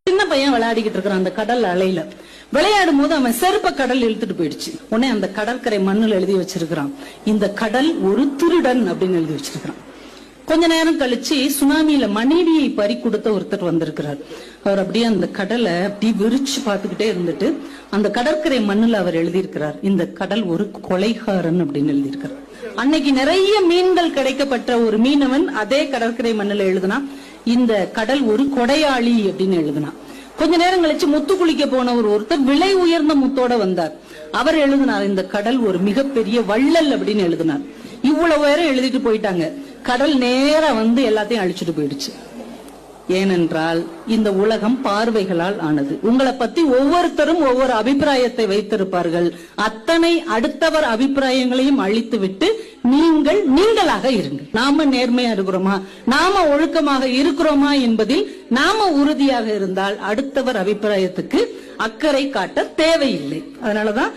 சின்ன பையன் விளையாடிக்கிட்டு இருக்கிறான் அந்த கடல் அலையில. விளையாடும் போது அவன் செருப்ப கடல் இழுத்துட்டு போயிடுச்சு. உடனே அந்த கடற்கரை மண்ணுல எழுதி வச்சிருக்கிறான், இந்த கடல் ஒரு திருடன் அப்படின்னு எழுதி வச்சிருக்கிறான். கொஞ்ச நேரம் கழிச்சு சுனாமியில மனைவியை பறி கொடுத்த ஒருத்தர் வந்திருக்கிறார். அவர் அப்படியே அந்த கடலை அப்படி விரிச்சு பார்த்துக்கிட்டே இருந்துட்டு அந்த கடற்கரை மண்ணுல அவர் எழுதியிருக்கிறார், இந்த கடல் ஒரு கொலைகாரன் அப்படின்னு எழுதியிருக்கிறார். அன்னைக்கு நிறைய மீன்கள் கிடைக்கப்பட்ட ஒரு மீனவன் அதே கடற்கரை மண்ணுல எழுதுனா, இந்த கடல் ஒரு கொடையாளி அப்படின்னு எழுதினான். கொஞ்ச நேரம் கழிச்சு முத்து குளிக்க போன ஒருத்தர் விலை உயர்ந்த முத்தோட வந்தார். அவர் எழுதினார், இந்த கடல் ஒரு மிகப்பெரிய வள்ளல் அப்படின்னு எழுதினார். இவ்வளவு பேரும் எழுதிட்டு போயிட்டாங்க. கடல் நேரா வந்து எல்லாத்தையும் அழிச்சுட்டு போயிடுச்சு. ஏனென்றால் இந்த உலகம் பார்வைகளால் ஆனது. உங்களை பத்தி ஒவ்வொருத்தரும் ஒவ்வொரு அபிப்பிராயத்தை வைத்திருப்பார்கள். அத்தனை அடுத்தவர் அபிப்பிராயங்களையும் அழித்து விட்டு நீங்கள் நீங்களாக இருங்கள். நாம நேர்மையா இருக்கிறோமா, நாம ஒழுக்கமாக இருக்கிறோமா என்பதில் நாம உறுதியாக இருந்தால் அடுத்தவர் அபிப்பிராயத்துக்கு அக்கறை காட்ட தேவையில்லை. அதனாலதான்